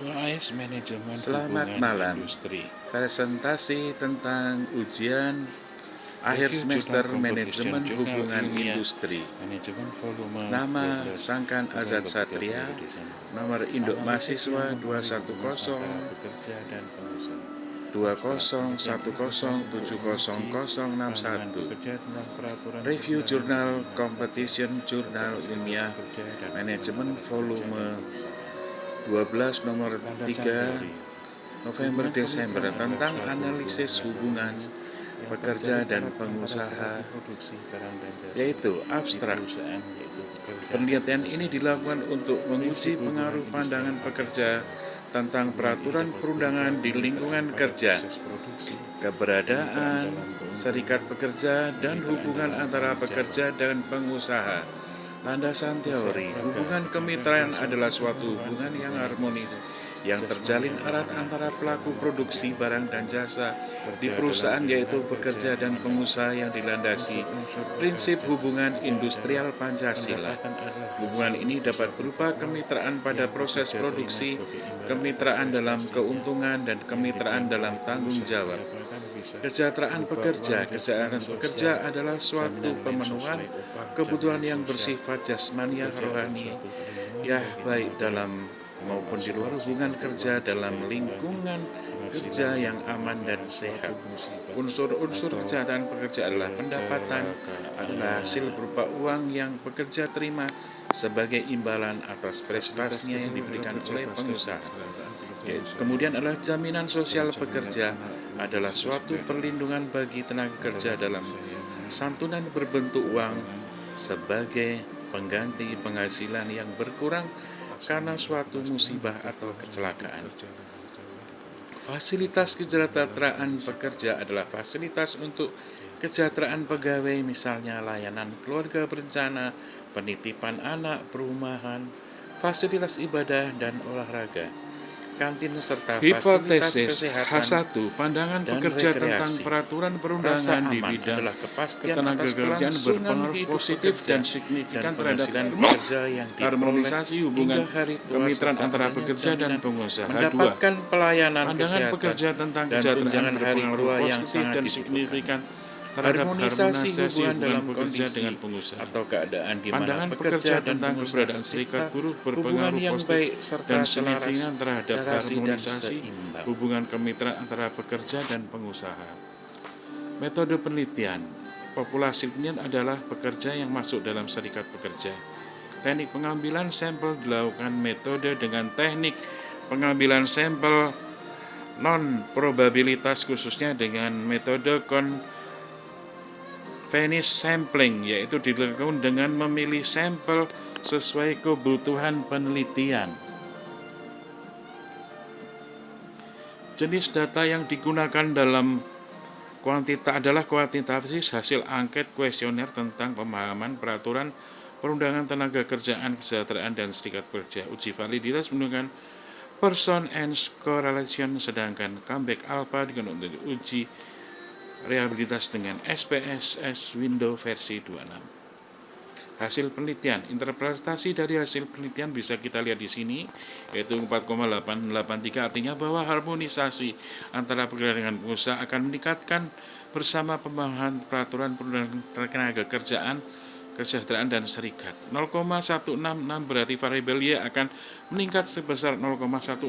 UAS Manajemen Selamat Hubungan malam. Industri. Presentasi tentang ujian akhir Review semester Jurnal Competition Manajemen Jurnal Hubungan Ilmiah Industri. Manajemen Volume Nama 12 Sangkan Azad November 30 Satria, Desember. nomor induk Analitik mahasiswa yang mempengaruhi hubungan 210 antara pekerja dan pengusaha. 2010 Abstrak, penelitian untuk menguji pandangan 700061. pekerja tentang peraturan Review perundangan Jurnal perlindungan Competition kerja, Jurnal keberhasilan Ilmiah pekerja dan Manajemen hubungan antara pekerja Volume dan pengusaha. 12 nomor Landasan 3 teori. November Hubungan Desember kemitraan adalah tentang suatu analisis hubungan yang pekerja terjalin dan erat antara pengusaha, pelaku produksi barang dan jasa yaitu di abstrak. perusahaan, yaitu pekerja dan Penelitian ini pengusaha. dilakukan untuk menguji Prinsip hubungan pengaruh pandangan industrial pekerja Pancasila. tentang Hubungan ini peraturan dapat perundangan berupa di lingkungan kemitraan pada kerja, proses produksi, kemitraan keberadaan dalam keuntungan, serikat pekerja, dan kemitraan hubungan dalam antara tanggung pekerja jawab. dan pengusaha. Landasan teori, hubungan kemitraan adalah suatu hubungan yang harmonis yang terjalin erat antara pelaku produksi barang dan jasa di perusahaan, yaitu pekerja dan pengusaha, yang dilandasi prinsip hubungan industrial Pancasila. Hubungan ini dapat berupa kemitraan pada proses produksi, kemitraan dalam keuntungan, dan kemitraan dalam tanggung jawab. Kesejahteraan pekerja. Kesejahteraan pekerja adalah suatu pemenuhan kebutuhan yang bersifat jasmani, rohani, ya baik dalam maupun di luar hubungan kerja, dalam lingkungan kerja yang aman dan sehat. Unsur-unsur kesejahteraan pekerja adalah pendapatan, adalah hasil berupa uang yang pekerja terima sebagai imbalan atas prestasinya yang diberikan oleh pengusaha. Kemudian adalah jaminan sosial pekerja, adalah suatu perlindungan bagi tenaga kerja dalam santunan berbentuk uang sebagai pengganti penghasilan yang berkurang karena suatu musibah atau kecelakaan. Fasilitas kesejahteraan pekerja adalah fasilitas untuk kesejahteraan pegawai, misalnya layanan keluarga berencana, penitipan anak, perumahan, fasilitas ibadah dan olahraga, kantin, serta fasilitas Hipotesis kesehatan H1, pandangan dan pekerja rekreasi. tentang peraturan Rasa perundangan di aman bidang adalah kepastian atas ketenagakerjaan kelangsungan berpengaruh hidup positif pekerja dan signifikan dan terhadap penghasilan pekerja yang diperoleh harmonisasi hubungan hingga hari tua, kemitraan serta antara adanya pekerja dan jaminan pengusaha. 2. mendapatkan pelayanan Pandangan kesehatan pekerja tentang dan kesejahteraan tunjangan hari berpengaruh tua yang positif sangat dan dibutuhkan. signifikan terhadap Harmonisasi hubungan dalam pekerja kondisi dengan pengusaha. atau keadaan di mana Pandangan pekerja dan tentang pengusaha keberadaan serikat tercipta buruh hubungan berpengaruh yang positif baik serta dan selaras, signifikan terhadap narasi dan harmonisasi seimbang. hubungan kemitraan antara pekerja dan pengusaha. Metode penelitian. Populasi klien adalah pekerja yang masuk dalam serikat pekerja. Teknik pengambilan sampel dilakukan metode dengan teknik pengambilan sampel non-probabilitas, khususnya dengan metode convenis sampling, yaitu dilakukan dengan memilih sampel sesuai kebutuhan penelitian. Jenis data yang digunakan dalam adalah kuantitatif hasil angket kuesioner tentang pemahaman peraturan perundangan tenaga kerjaan, kesejahteraan, dan serikat pekerja. Uji validitas menggunakan person and correlation, sedangkan comeback alpha digunakan untuk uji reliabilitas dengan SPSS Windows versi 26. Hasil penelitian. Interpretasi dari hasil penelitian bisa kita lihat di sini, yaitu 4,883, artinya bahwa harmonisasi antara pekerja dengan pengusaha akan meningkatkan bersama pemahaman peraturan perundangan tenaga kerjaan, kesejahteraan, dan serikat. 0,166 berarti variabel Y akan meningkat sebesar 0,166.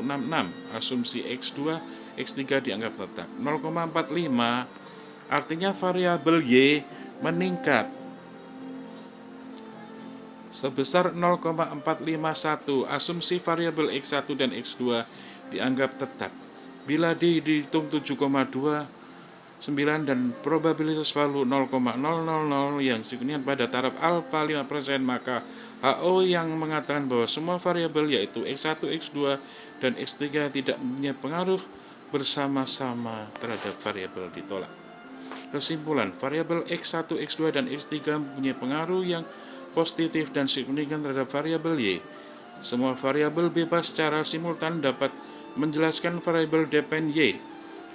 Asumsi X2, X3 dianggap tetap. 0,45 artinya variabel Y meningkat sebesar 0,451. Asumsi variabel X1 dan X2 dianggap tetap. Bila D dihitung 7,29 dan probabilitas value 0,000 yang signifikan pada taraf alfa 5%, maka HO yang mengatakan bahwa semua variabel yaitu X1, X2, dan X3 tidak mempunyai pengaruh bersama-sama terhadap variabel ditolak. Kesimpulan, variabel X1, X2, dan X3 mempunyai pengaruh yang positif dan signifikan terhadap variabel Y. Semua variabel bebas secara simultan dapat menjelaskan variabel depend Y.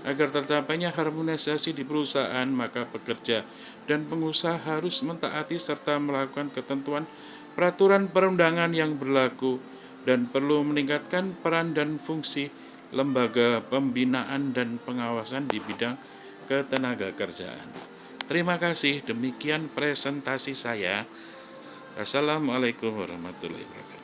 Agar tercapainya harmonisasi di perusahaan, maka pekerja dan pengusaha harus mentaati serta melakukan ketentuan peraturan perundangan yang berlaku dan perlu meningkatkan peran dan fungsi lembaga pembinaan dan pengawasan di bidang ketenagakerjaan. Terima kasih, demikian presentasi saya. Assalamualaikum warahmatullahi wabarakatuh.